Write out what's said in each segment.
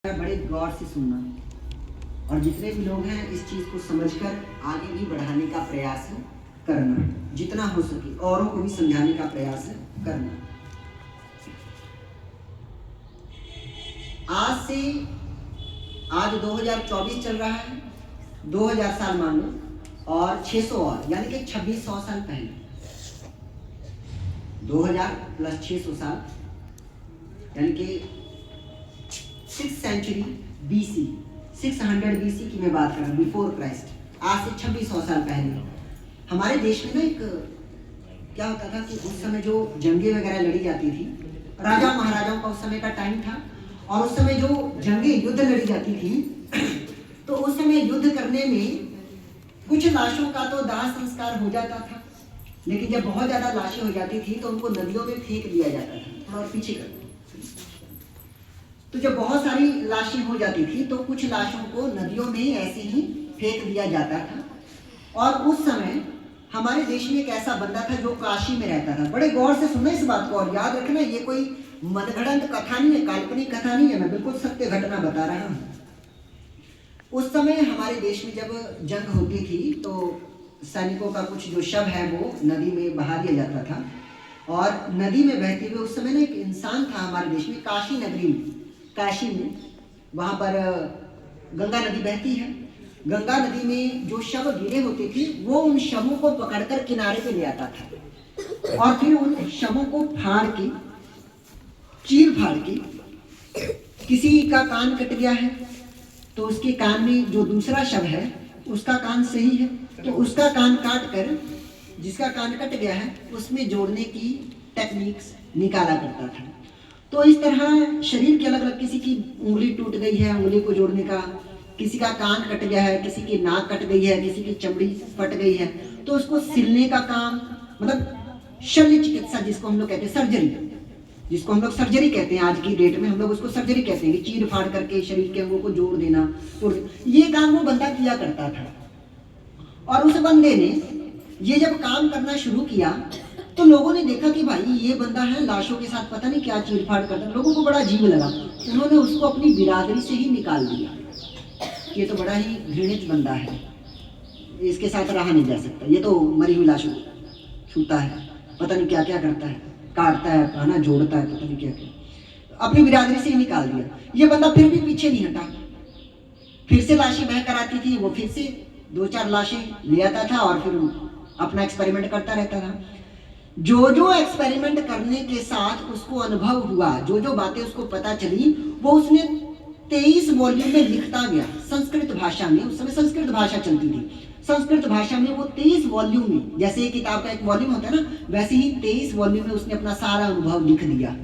बड़े गौर से सुनना और जितने भी लोग हैं इस चीज़ को समझकर आगे भी बढ़ाने का प्रयास करना, जितना हो सके औरों को भी समझाने का प्रयास करना। आज 2024 चल रहा है, 2000 साल मान लो और 600 और यानी कि 2600 साल पहले, 2000 प्लस 600 साल यानी कि 6th सेंचुरी BC, 600 BC की मैं बात कर रहा हूँ, बिफोर क्राइस्ट। आज से 2600 साल पहले हमारे देश में ना एक क्या होता था कि उस समय जो जंगें वगैरह लड़ी जाती थी, राजा महाराजाओं का उस समय का टाइम था, और उस समय जो जंगें युद्ध लड़ी जाती थी तो उस समय युद्ध करने में कुछ लाशों का तो दाह संस्कार हो जाता था, लेकिन जब बहुत ज्यादा लाशें हो जाती थी तो उनको नदियों में फेंक दिया जाता था। और पीछे कर, तो जब बहुत सारी लाशें हो जाती थी तो कुछ लाशों को नदियों में ऐसे ही फेंक दिया जाता था। और उस समय हमारे देश में एक ऐसा बंदा था जो काशी में रहता था। बड़े गौर से सुनना इस बात को और याद रखना, ये कोई मनगढ़ंत कथा नहीं है, काल्पनिक कथा नहीं है, मैं बिल्कुल सत्य घटना बता रहा हूँ। उस समय हमारे देश में जब जंग होती थी तो सैनिकों का कुछ जो शव है वो नदी में बहा दिया जाता था, और नदी में बहते हुए उस समय ना एक इंसान था हमारे देश में, काशी नगरी में, काशी में, वहाँ पर गंगा नदी बहती है। गंगा नदी में जो शव गिरे होते थे वो उन शवों को पकड़कर किनारे पे ले आता था, और फिर उन शवों को फाड़ के, चीर फाड़ के, किसी का कान कट गया है तो उसके कान में जो दूसरा शव है उसका कान सही है तो उसका कान काट कर जिसका कान कट गया है उसमें जोड़ने की टेक्निक्स निकाला करता था। तो इस तरह शरीर के अलग अलग, किसी की उंगली टूट गई है, उंगली को जोड़ने का, किसी का कान कट गया है, किसी की नाक कट गई है, किसी की चमड़ी फट गई है, तो उसको सिलने का काम, मतलब शल्य चिकित्सा जिसको हम लोग कहते हैं, सर्जरी, जिसको हम लोग सर्जरी कहते हैं, आज की डेट में हम लोग उसको सर्जरी कहते हैं कि चीर फाड़ करके शरीर के अंगों को जोड़ देना, ये काम वो बंदा किया करता था। और उस बंदे ने ये जब काम करना शुरू किया तो लोगों ने देखा कि भाई ये बंदा है लाशों के साथ पता नहीं क्या चीर फाड़ करता, लोगों को बड़ा अजीब लगा। उन्होंने उसको अपनी बिरादरी से ही निकाल दिया, ये तो बड़ा ही घृणित बंदा है, इसके साथ रहा नहीं जा सकता, ये तो मरी हुई लाशों छूता है, पता नहीं क्या क्या करता है, काटता है, खाना जोड़ता है, पता नहीं क्या क्या, अपनी बिरादरी से ही निकाल दिया। ये बंदा फिर भी पीछे नहीं हटा, फिर से लाशें बह कर आती थी, वो फिर से 2-4 लाशें ले आता था और फिर अपना एक्सपेरिमेंट करता रहता था। जो जो एक्सपेरिमेंट करने के साथ उसको अनुभव हुआ, जो जो बातें उसको पता चली, वो उसने 23 वॉल्यूम में लिखता गया संस्कृत भाषा में। उस समय संस्कृत भाषा चलती थी, संस्कृत भाषा में वो 23 वॉल्यूम में, जैसे किताब का एक वॉल्यूम होता है ना, वैसे ही 23 वॉल्यूम में उसने अपना सारा अनुभव लिख दिया।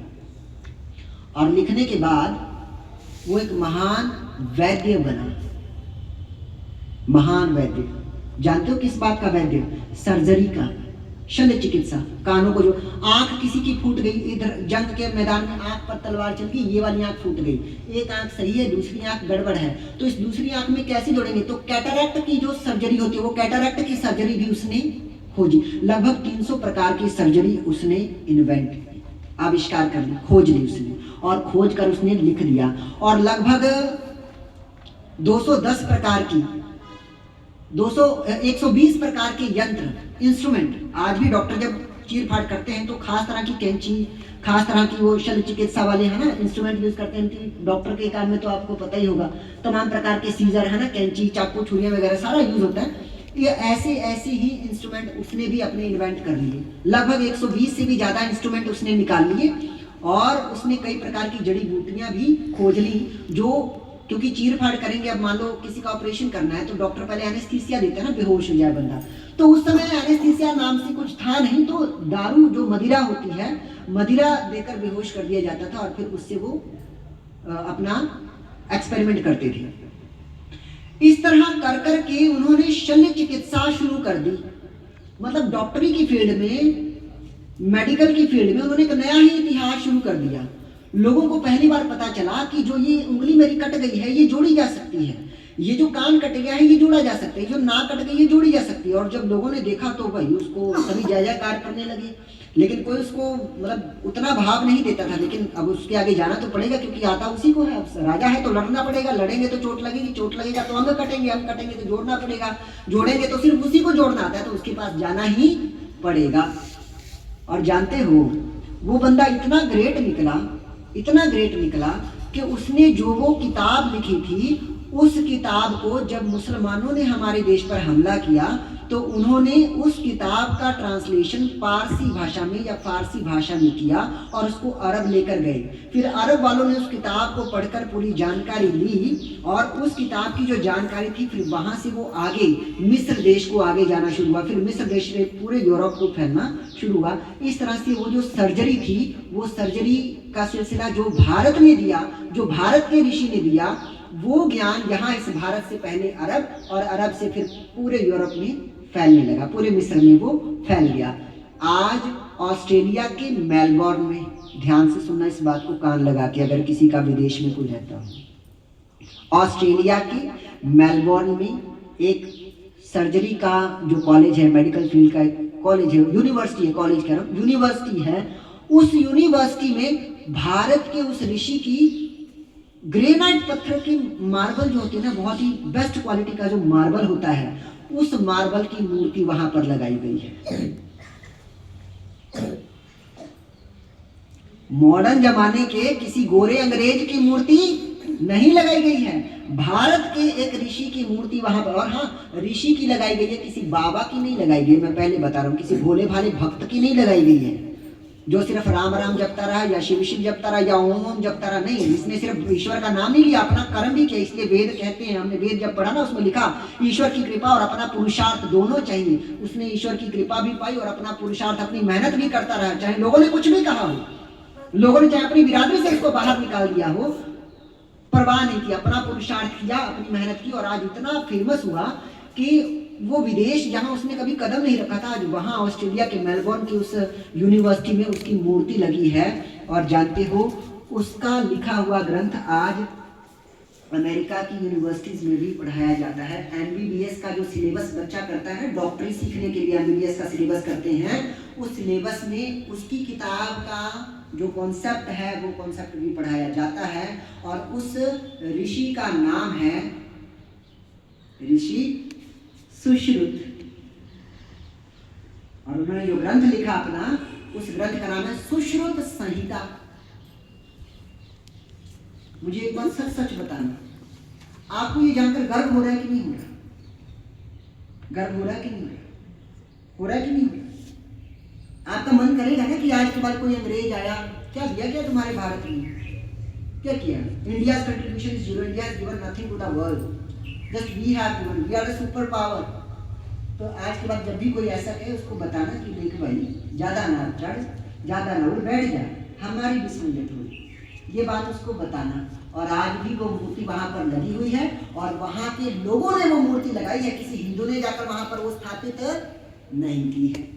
और लिखने के बाद वो एक महान वैद्य बना, महान वैद्य। जानते हो किस बात का वैद्य? सर्जरी का, शल्य चिकित्सा। कानों को जो आंख किसी की फूट गई, इधर जंग के मैदान में आंख पर तलवार चल गई, ये वाली आंख फूट गई, एक आंख सही है, दूसरी आंख गड़बड़ है, तो इस दूसरी आंख में कैसे जोड़ेंगे? तो कैटरैक्ट की जो सर्जरी होती है, वो कैटरैक्ट की सर्जरी भी उसने खोजी। लगभग 300 प्रकार की सर्जरी उसने इन्वेंट, आविष्कार कर ली, खोज ली उसने, और खोज कर उसने लिख दिया। और लगभग 210 प्रकार की 120 प्रकार के यंत्र, इंस्ट्रूमेंट, आज भी डॉक्टर जब चीर फाड़ करते हैं तो खास तरह की कैंची, खास तरह की वो शल्य चिकित्सा वाले है ना इंस्ट्रूमेंट यूज करते हैं। डॉक्टर के काम में तो आपको पता ही होगा, तमाम प्रकार के सीजर है ना, कैंची, चाकू, छुरियां वगैरह सारा यूज होता है। ये ऐसे ही इंस्ट्रूमेंट उसने भी अपने इन्वेंट कर लिए। लगभग 120 से भी ज्यादा इंस्ट्रूमेंट उसने निकाल लिए, और उसने कई प्रकार की जड़ी बूटियां भी खोज ली, जो क्योंकि चीर फाड़ करेंगे, अब मान लो किसी का ऑपरेशन करना है तो डॉक्टर पहले एनेस्थीसिया देता है ना, बेहोश हो जाए बंदा, तो उस समय एनेस्थीसिया नाम से कुछ था नहीं, तो दारू जो मदिरा होती है, मदिरा देकर बेहोश कर दिया जाता था, और फिर उससे वो अपना एक्सपेरिमेंट करते थे। इस तरह कर कर के उन्होंने शल्य चिकित्सा शुरू कर दी। मतलब डॉक्टरी की फील्ड में, मेडिकल की फील्ड में उन्होंने एक नया ही इतिहास शुरू कर दिया। लोगों को पहली बार पता चला कि जो ये उंगली मेरी कट गई है ये जोड़ी जा सकती है, ये जो कान कट गया है ये जोड़ा जा सकता है, जो नाक कट गई ये जोड़ी जा सकती है। और जब लोगों ने देखा तो भाई उसको सभी जय जयकार करने लगे, लेकिन कोई उसको मतलब उतना भाव नहीं देता था। लेकिन अब उसके आगे जाना तो पड़ेगा, क्योंकि आता उसी को है। अब राजा है तो लड़ना पड़ेगा, लड़ेंगे तो चोट लगेगी, चोट लगेगा तो अंग कटेंगे, अंग कटेंगे तो जोड़ना पड़ेगा, जोड़ेंगे तो सिर्फ उसी को जोड़ना आता है, तो उसके पास जाना ही पड़ेगा। और जानते हो वो बंदा इतना ग्रेट निकला, इतना ग्रेट निकला कि उसने जो वो किताब लिखी थी, उस किताब को जब मुसलमानों ने हमारे देश पर हमला किया तो उन्होंने उस किताब का ट्रांसलेशन पारसी भाषा में या फारसी भाषा में किया और उसको अरब लेकर गए। फिर अरब वालों ने उस किताब को पढ़कर पूरी जानकारी ली और उस किताब की जो जानकारी थी फिर वहाँ से वो आगे मिस्र देश को आगे जाना शुरू हुआ, फिर मिस्र देश से पूरे यूरोप को फैलना शुरू हुआ। इस तरह से वो जो सर्जरी थी, वो सर्जरी का सिलसिला जो भारत ने दिया, जो भारत के ऋषि ने दिया, वो ज्ञान यहाँ इस भारत से पहले अरब और अरब से फिर पूरे यूरोप में फैलने लगा, पूरे मिस्र में वो फैल गया। आज ऑस्ट्रेलिया के मेलबोर्न में, ध्यान से सुनना इस बात को कान लगा के अगर किसी का विदेश में कोई रहता हो, ऑस्ट्रेलिया के मेलबोर्न में एक सर्जरी का जो कॉलेज है, मेडिकल फील्ड का कॉलेज है, यूनिवर्सिटी है, कॉलेज कह रहा हूँ, यूनिवर्सिटी है। उस यूनिवर्सिटी में भारत के उस ऋषि की ग्रेनाइट पत्थर की मार्बल जो होती है ना, बहुत ही बेस्ट क्वालिटी का जो मार्बल होता है, उस मार्बल की मूर्ति वहां पर लगाई गई है। मॉडर्न जमाने के किसी गोरे अंग्रेज की मूर्ति नहीं लगाई गई है, भारत के एक ऋषि की मूर्ति वहां पर। और हाँ, ऋषि की लगाई गई है, किसी बाबा की नहीं लगाई गई, मैं पहले बता रहा हूं, किसी भोले भाले भक्त की नहीं लगाई गई है जो सिर्फ राम राम जपता रहा या शिव शिव जपता रहा या ओम ओम जपता रहा। नहीं, इसने सिर्फ ईश्वर का नाम नहीं लिया, अपना कर्म भी किया। इसलिए वेद कहते हैं, हमने वेद जब पढ़ा ना, उसमें लिखा ईश्वर की कृपा और अपना पुरुषार्थ दोनों चाहिए। उसने ईश्वर की कृपा भी पाई और अपना पुरुषार्थ, अपनी मेहनत भी करता रहा, चाहे लोगों ने कुछ भी कहा हो, लोगों ने चाहे अपनी बिरादरी से इसको बाहर निकाल दिया हो, परवाह नहीं किया, अपना पुरुषार्थ किया, अपनी मेहनत की और आज इतना फेमस हुआ कि वो विदेश जहां उसने कभी कदम नहीं रखा था, आज वहां ऑस्ट्रेलिया के मेलबोर्न की उस यूनिवर्सिटी में उसकी मूर्ति लगी है। और जानते हो उसका लिखा हुआ ग्रंथ आज अमेरिका की यूनिवर्सिटीज में भी पढ़ाया जाता है। एमबीबीएस का जो सिलेबस बच्चा करता है, डॉक्टरी सीखने के लिए एमबीबीएस का सिलेबस करते हैं, उस सिलेबस में उसकी किताब का जो कॉन्सेप्ट है वो कॉन्सेप्ट भी पढ़ाया जाता है। और उस ऋषि का नाम है ऋषि सुश्रुत। और उन्होंने जो ग्रंथ लिखा अपना, उस ग्रंथ का नाम है सुश्रुत संहिता। मुझे एक बात सच सच बताना, आपको ये जानकर गर्व हो रहा है कि नहीं हो रहा? गर्व हो रहा है कि नहीं हो रहा? हो रहा है कि नहीं हो रहा? आपका मन करेगा ना कि आज के बाद कोई अंग्रेज आया, क्या दिया क्या तुम्हारे भारत में? क्या किया? India's contribution is zero. India has given nothing to the world. Just we have given. We are the super power. तो आज के बाद जब भी कोई ऐसा कहे उसको बताना कि देख भाई, ज्यादा ना चढ़, ज्यादा ना उड़, बैठ जा, हमारी बिस्मिल्लाह हुई, ये बात उसको बताना। और आज भी वो मूर्ति वहां पर लगी हुई है और वहां के लोगों ने वो मूर्ति लगाई है, किसी हिंदू ने जाकर वहां पर वो स्थापित नहीं की है।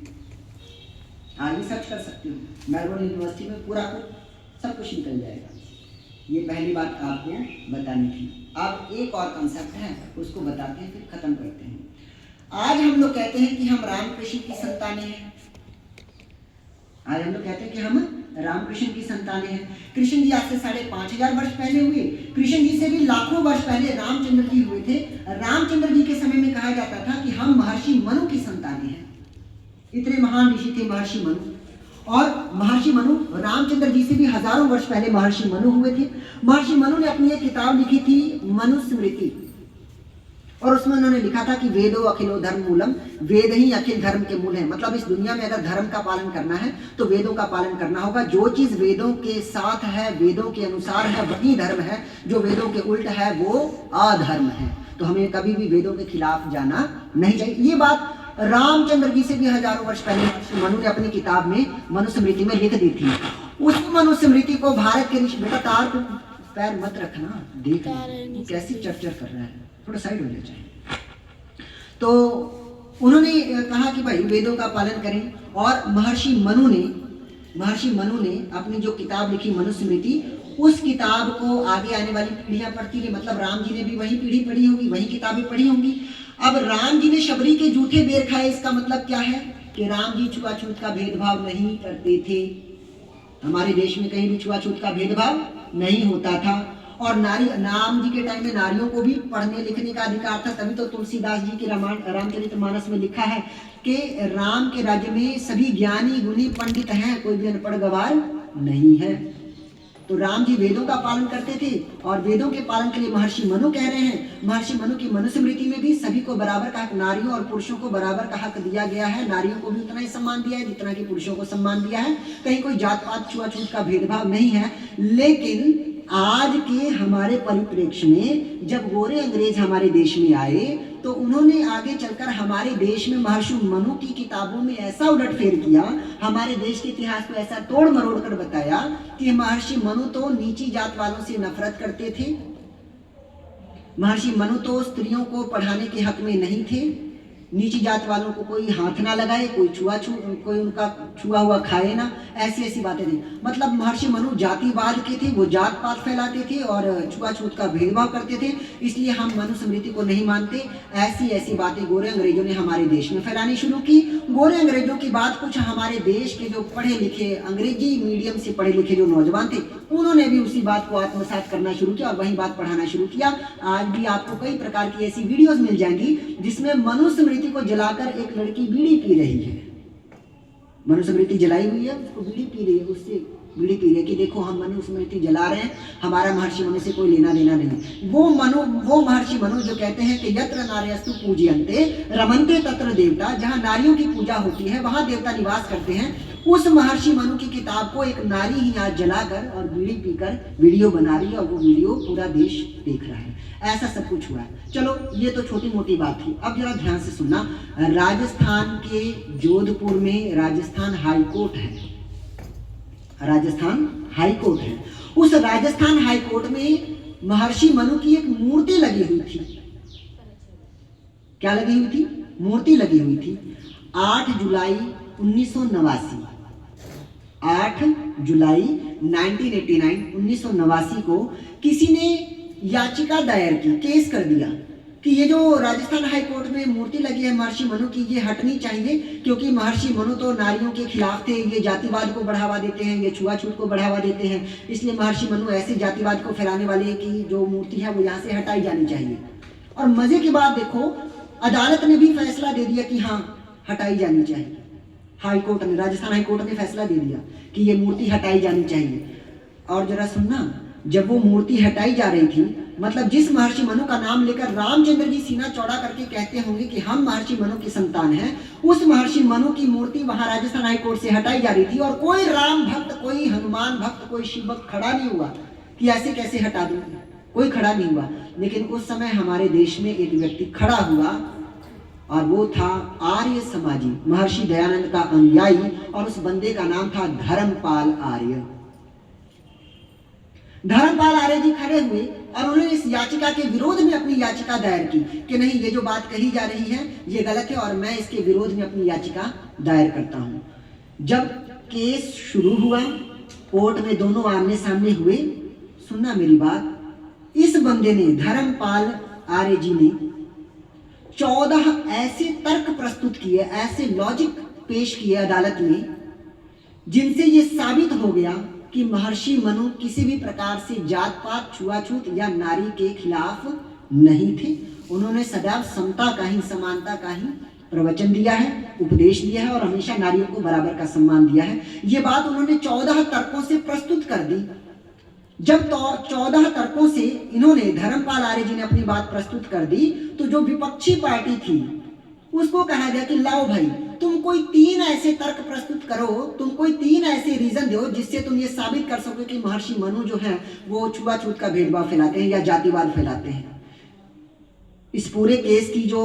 आज भी सर्च कर सकते हो, मेलबोर्न यूनिवर्सिटी में पूरा कुछ सब कुछ निकल जाएगा। ये पहली बात आपको बतानी थी। अब एक और कंसेप्ट है, उसको बताते हैं फिर खत्म करते हैं। आज हम लोग कहते हैं कि हम रामकृष्ण की संतानें हैं। आज हम लोग कहते हैं कि हम रामकृष्ण की संतानें हैं। कृष्ण जी आज से 5,500 वर्ष पहले हुए, कृष्ण जी से भी लाखों वर्ष पहले रामचंद्र जी हुए थे। रामचंद्र जी के समय में कहा जाता था कि हम महर्षि मनु की संतानें हैं। इतने महान ऋषि थे महर्षि मनु। और महर्षि मनु रामचंद्र जी से भी हजारों वर्ष पहले महर्षि मनु हुए थे। महर्षि मनु ने अपनी एक किताब लिखी थी मनुस्मृति, और उसमें उन्होंने लिखा था कि वेदो अखिलो धर्म मूलम, वेद ही अखिल धर्म के मूल है। मतलब इस दुनिया में अगर धर्म का पालन करना है तो वेदों का पालन करना होगा। जो चीज वेदों के साथ है, वेदों के अनुसार है, वही धर्म है। जो वेदों के उल्ट है वो अधर्म है। तो हमें कभी भी वेदों के खिलाफ जाना नहीं चाहिए। ये बात रामचंद्र जी से भी हजारों वर्ष पहले मनु ने अपनी किताब में मनुस्मृति में लिख दी थी। उस मनुस्मृति को भारत के ऋषि, बेटा तार पे पैर मत रखना, देख कैसी चर्चा कर रहा है, थोड़ा साइड हो जाए। तो उन्होंने कहा कि भाई वेदों का पालन करें। और महर्षि मनु ने अपनी जो किताब लिखी मनुस्मृति, उस किताब को आगे आने वाली पीढ़ियां पढ़ती रही, मतलब राम जी ने भी वही पीढ़ी पढ़ी होगी, वही किताबें पढ़ी होंगी। अब राम जी ने शबरी के जूठे बेर खाए, इसका मतलब क्या है कि राम जी छुआछूत का भेदभाव नहीं करते थे। हमारे देश में कहीं भी छुआछूत का भेदभाव नहीं होता था। और नारी, राम जी के टाइम में नारियों को भी पढ़ने लिखने का अधिकार था। तभी तो तुलसीदास जी के रामचरितमानस में लिखा है कि राम के राज्य में सभी ज्ञानी गुणी पंडित हैं, कोई भी अनपढ़ गवार नहीं है। तो राम जी वेदों का पालन करते थे और वेदों के पालन के लिए महर्षि मनु कह रहे हैं। महर्षि मनु की मनुस्मृति में भी सभी को बराबर का हक, नारियों और पुरुषों को बराबर का हक दिया गया है। नारियों को भी उतना ही सम्मान दिया है जितना कि पुरुषों को सम्मान दिया है। कहीं कोई जात पात छुआछूत का भेदभाव नहीं है। लेकिन आज के हमारे परिप्रेक्ष्य में जब गोरे अंग्रेज हमारे देश में आए तो उन्होंने आगे चलकर हमारे देश में महर्षि मनु की किताबों में ऐसा उलटफेर किया, हमारे देश के इतिहास को ऐसा तोड़ मरोड़ कर बताया कि महर्षि मनु तो नीची जात वालों से नफरत करते थे। महर्षि मनु तो स्त्रियों को पढ़ाने के हक में नहीं थे। नीची जात वालों को कोई हाथ ना लगाए, कोई उनका छुआ हुआ खाए ना, ऐसी ऐसी बातें थी। मतलब महर्षि मनु जातिवाद के थे, वो जात पात फैलाते थे और छुआछूत का भेदभाव करते थे, इसलिए हम मनुस्मृति को नहीं मानते। ऐसी ऐसी बातें गोरे अंग्रेजों ने हमारे देश में फैलानी शुरू की। गोरे अंग्रेजों की बात कुछ हमारे देश के जो पढ़े लिखे, अंग्रेजी मीडियम से पढ़े लिखे जो नौजवान थे, उन्होंने भी उसी बात को आत्मसात करना शुरू किया और वही बात पढ़ाना शुरू किया। आज भी आपको कई प्रकार की ऐसी वीडियोस मिल जाएंगी जिसमें मनुस्मृति को जलाकर एक लड़की बीड़ी पी रही है। मनुस्मृति जलाई हुई है, उसको बीड़ी पी रही है, उससे बीड़ी पी रही है कि देखो हम मनुस्मृति जला रहे हैं, हमारा महर्षि मनु से कोई लेना देना नहीं। वो महर्षि मनु जो कहते हैं कि यत्र नार्यस्तु पूज्यन्ते रमन्ते तत्र देवता, जहां नारियों की पूजा होती है वहां देवता निवास करते हैं, उस महर्षि मनु की किताब को एक नारी ही आज जलाकर और बीड़ी पीकर वीडियो बना रही है और वो वीडियो पूरा देश देख रहा है। ऐसा सब कुछ हुआ है। चलो ये तो छोटी मोटी बात थी। अब जरा ध्यान से सुनना, राजस्थान के जोधपुर में राजस्थान हाई कोर्ट है। राजस्थान हाई कोर्ट है। उस राजस्थान हाई कोर्ट में महर्षि मनु की एक मूर्ति लगी हुई थी। क्या लगी हुई थी? मूर्ति लगी हुई थी। 8 जुलाई 1989, 8 जुलाई 1989 को किसी ने याचिका दायर की, केस कर दिया कि ये जो राजस्थान हाई कोर्ट में मूर्ति लगी है महर्षि मनु की, ये हटनी चाहिए, क्योंकि महर्षि मनु तो नारियों के खिलाफ थे, ये जातिवाद को बढ़ावा देते हैं, ये छुआछूत को बढ़ावा देते हैं, इसलिए महर्षि मनु ऐसे जातिवाद को फैलाने वाले की जो मूर्ति है वो यहाँ से हटाई जानी चाहिए। और मजे की बात देखो, अदालत ने भी फैसला दे दिया कि हाँ हटाई जानी चाहिए। हाई कोर्ट ने, राजस्थान हाई कोर्ट ने फैसला दे दिया कि ये मूर्ति हटाई जानी चाहिए। और जरा सुनना, जब वो मूर्ति हटाई जा रही थी, मतलब जिस महर्षि मनु का नाम लेकर रामचंद्र जी सीना चौड़ा करके कहते होंगे कि हम महर्षि मनु की संतान हैं, उस महर्षि मनु की मूर्ति वहां राजस्थान हाई कोर्ट से हटाई जा रही थी और कोई राम भक्त, कोई हनुमान भक्त, कोई शिव भक्त खड़ा नहीं हुआ कि ऐसे कैसे हटा दूं, कोई खड़ा नहीं हुआ। लेकिन उस समय हमारे देश में एक व्यक्ति खड़ा हुआ और वो था आर्य समाजी, महर्षि दयानंद का अनुयायी, और उस बंदे का नाम था धर्मपाल आर्य। धर्मपाल आर्य जी खड़े हुए और उन्होंने इस याचिका के विरोध में अपनी याचिका दायर की कि नहीं, ये जो बात कही जा रही है ये गलत है और मैं इसके विरोध में अपनी याचिका दायर करता हूं। जब केस शुरू हुआ, कोर्ट में दोनों आमने सामने हुए, सुनना मेरी बात, इस बंदे ने, धर्मपाल आर्य जी ने 14 ऐसे तर्क प्रस्तुत किए, ऐसे लॉजिक पेश किए अदालत में, जिनसे ये साबित हो गया कि महर्षि मनु किसी भी प्रकार से जात पात, छुआछूत या नारी के खिलाफ नहीं थे। उन्होंने सदैव समता का ही, समानता का ही प्रवचन दिया है, उपदेश दिया है और हमेशा नारियों को बराबर का सम्मान दिया है। ये बात उन्होंने 14 तर्कों से प्रस्तुत कर दी। जब 14 तर्कों से इन्होंने, धर्मपाल आर्य जी ने अपनी बात प्रस्तुत कर दी, तो जो विपक्षी पार्टी थी उसको कहा गया कि लाओ भाई, तुम कोई 3 ऐसे तर्क प्रस्तुत करो, तुम कोई 3 ऐसे रीजन दो जिससे तुम ये साबित कर सको कि महर्षि मनु जो है वो छुआछूत का भेदभाव फैलाते हैं या जातिवाद फैलाते हैं। इस पूरे केस की जो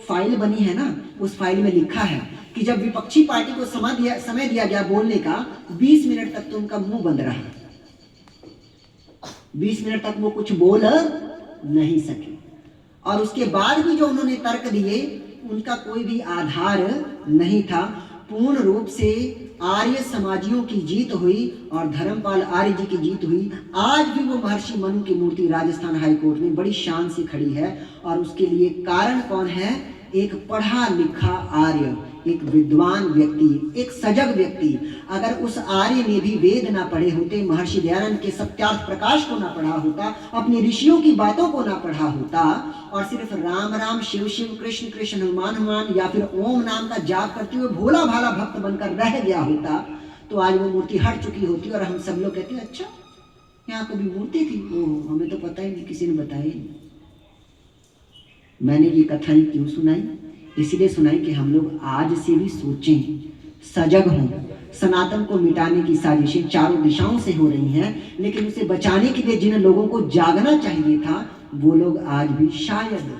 फाइल बनी है ना, उस फाइल में लिखा है कि जब विपक्षी पार्टी को समय दिया गया बोलने का, 20 मिनट तक तो उनका मुंह बंद रहा। 20 मिनट तक वो कुछ बोल नहीं सके और उसके बाद भी जो उन्होंने तर्क दिए उनका कोई भी आधार नहीं था। पूर्ण रूप से आर्य समाजियों की जीत हुई और धर्मपाल आर्य जी की जीत हुई। आज भी वो महर्षि मनु की मूर्ति राजस्थान हाई कोर्ट में बड़ी शान से खड़ी है। और उसके लिए कारण कौन है? एक पढ़ा लिखा आर्य, एक विद्वान व्यक्ति, एक सजग व्यक्ति। अगर उस आर्य ने भी वेद ना पढ़े होते, महर्षि दयानंद के सत्यार्थ प्रकाश को ना पढ़ा होता, अपने ऋषियों की बातों को ना पढ़ा होता और सिर्फ राम राम शिव शिव कृष्ण कृष्ण हनुमान हनुमान या फिर ओम नाम का जाप करते हुए भोला भाला भक्त बनकर रह गया होता, तो आज वो मूर्ति हट चुकी होती और हम सब लोग कहते हैं अच्छा यहाँ कभी मूर्ति थी, ओह हमें तो पता ही नहीं, किसी ने बताया ही नहीं। मैंने ये कथाएं क्यों सुनाई? इसलिए सुनाई कि हम लोग आज से भी सोचें, सजग हों। सनातन को मिटाने की साजिशें चारों दिशाओं से हो रही हैं, लेकिन उसे बचाने के लिए जिन लोगों को जागना चाहिए था वो लोग आज भी शायद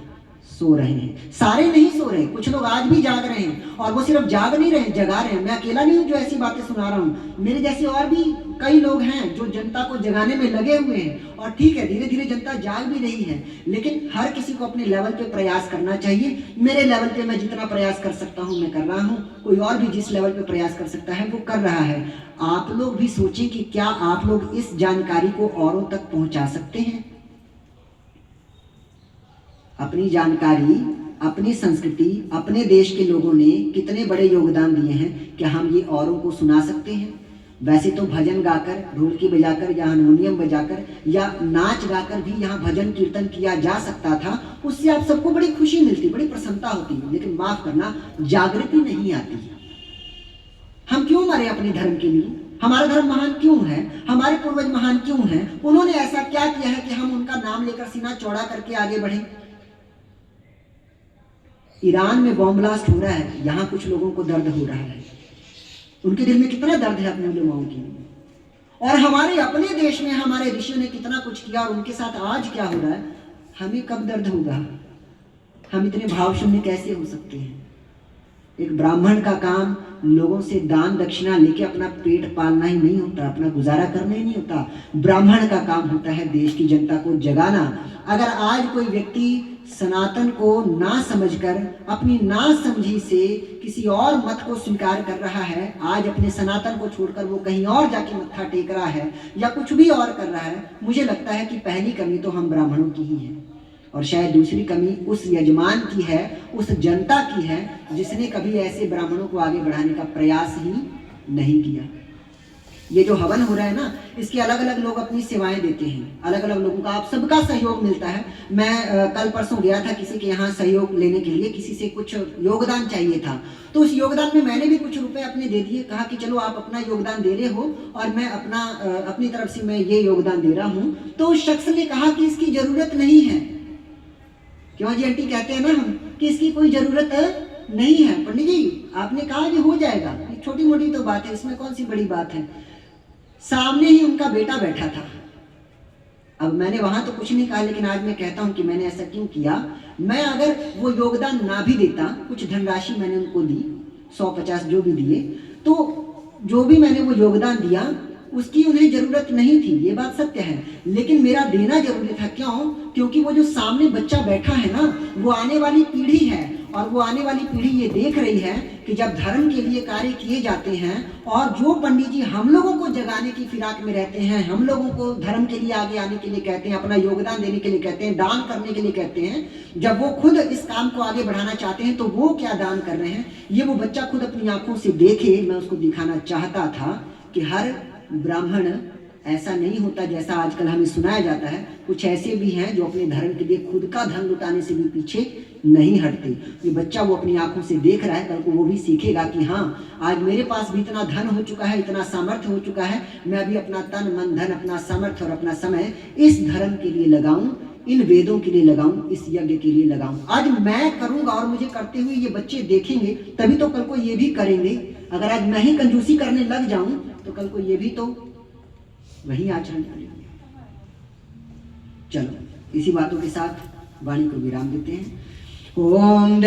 सो रहे हैं। सारे नहीं सो रहे, कुछ लोग आज भी जाग रहे हैं। और वो सिर्फ जाग नहीं रहे, जगा रहे हैं। मैं अकेला नहीं हूं जो ऐसी बातें सुना रहा हूं, मेरे जैसे और भी कई लोग हैं जो जनता को जगाने में लगे हुए हैं। और ठीक है, धीरे धीरे जनता जाग भी रही है, लेकिन हर किसी को अपने लेवल पे प्रयास करना चाहिए। मेरे लेवल पे मैं जितना प्रयास कर सकता हूं मैं कर रहा हूं, कोई और भी जिस लेवल पे प्रयास कर सकता है वो कर रहा है। आप लोग भी सोचें कि क्या आप लोग इस जानकारी को औरों तक पहुंचा सकते हैं? अपनी जानकारी, अपनी संस्कृति, अपने देश के लोगों ने कितने बड़े योगदान दिए हैं, क्या हम ये औरों को सुना सकते हैं? वैसे तो भजन गाकर, ढोलकी बजाकर या हारमोनियम बजाकर या नाच गाकर भी यहाँ भजन कीर्तन किया जा सकता था। उससे आप सबको बड़ी खुशी मिलती, बड़ी प्रसन्नता होती, लेकिन माफ करना, जागृति नहीं आती। हम क्यों मरे अपने धर्म के लिए? हमारा धर्म महान क्यों है? हमारे पूर्वज महान क्यों हैं? उन्होंने ऐसा क्या किया है कि हम उनका नाम लेकर सीना चौड़ा करके आगे बढ़े? ईरान में बॉम्ब ब्लास्ट हो रहा है, यहाँ कुछ लोगों को दर्द हो रहा है। उनके दिल में कितना दर्द है अपने उलेमाओं की। और हमारे अपने देश में हमारे ऋषियों ने कितना कुछ किया और उनके साथ आज क्या हो रहा है, हमें कब दर्द होगा? हम इतने भाव शून्य कैसे हो सकते हैं? एक ब्राह्मण का काम लोगों से दान दक्षिणा लेके अपना पेट पालना ही नहीं होता, अपना गुजारा करना ही नहीं होता। ब्राह्मण का काम होता है देश की जनता को जगाना। अगर आज कोई व्यक्ति सनातन को ना समझकर, अपनी ना समझी से किसी और मत को स्वीकार कर रहा है, आज अपने सनातन को छोड़कर वो कहीं और जाके मत्था टेक रहा है या कुछ भी और कर रहा है, मुझे लगता है कि पहली कमी तो हम ब्राह्मणों की ही है और शायद दूसरी कमी उस यजमान की है, उस जनता की है जिसने कभी ऐसे ब्राह्मणों को आगे बढ़ाने का प्रयास ही नहीं किया। ये जो हवन हो रहा है ना, इसके अलग अलग लोग अपनी सेवाएं देते हैं, अलग अलग लोगों का आप सबका सहयोग मिलता है। मैं कल परसों गया था किसी के यहाँ सहयोग लेने के लिए, किसी से कुछ योगदान चाहिए था, तो उस योगदान में मैंने भी कुछ रुपए अपने दे दिए। कहा कि चलो आप अपना योगदान दे रहे हो और मैं अपनी तरफ से मैं ये योगदान दे रहा हूँ। तो उस शख्स ने कहा कि इसकी जरूरत नहीं है। क्यों जी आंटी कहते हैं ना हम कि इसकी कोई जरूरत नहीं है। पंडित जी आपने कहा ये हो जाएगा, छोटी मोटी तो बात है, इसमें कौन सी बड़ी बात है। सामने ही उनका बेटा बैठा था। अब मैंने वहां तो कुछ नहीं कहा, लेकिन आज मैं कहता हूं कि मैंने ऐसा क्यों किया। मैं अगर वो योगदान ना भी देता, कुछ धनराशि मैंने उनको दी, 100-50 जो भी दिए, तो जो भी मैंने वो योगदान दिया उसकी उन्हें जरूरत नहीं थी, ये बात सत्य है, लेकिन मेरा देना जरूरी था। क्यों? क्योंकि वो जो सामने बच्चा बैठा है ना, वो आने वाली पीढ़ी है और वो आने वाली पीढ़ी ये देख रही है कि जब धर्म के लिए कार्य किए जाते हैं और जो पंडित जी हम लोगों को जगाने की फिराक में रहते हैं, हम लोगों को धर्म के लिए आगे आने के लिए कहते हैं, अपना योगदान देने के लिए कहते हैं, दान करने के लिए कहते हैं, जब वो खुद इस काम को आगे बढ़ाना चाहते हैं तो वो क्या दान कर रहे हैं ये वो बच्चा खुद अपनी आंखों से देखे। मैं उसको दिखाना चाहता था कि हर ब्राह्मण ऐसा नहीं होता जैसा आजकल हमें सुनाया जाता है। कुछ ऐसे भी हैं जो अपने धर्म के लिए खुद का धन लुटाने से भी पीछे नहीं हटते। ये बच्चा वो अपनी आंखों से देख रहा है, कल को वो भी सीखेगा कि हाँ आज मेरे पास भी इतना धन हो चुका है, इतना सामर्थ्य हो चुका है, मैं भी अपना तन मन धन, अपना सामर्थ्य और अपना समय इस धर्म के लिए लगाऊं, इन वेदों के लिए लगाऊं, इस यज्ञ के लिए लगाऊं। आज मैं करूंगा और मुझे करते हुए ये बच्चे देखेंगे, तभी तो कल को ये भी करेंगे। अगर आज मैं ही कंजूसी करने लग जाऊं तो कल को ये भी तो वही आचरण करेंगे। चलो इसी बातों के साथ वाणी को विराम देते हैं। ओम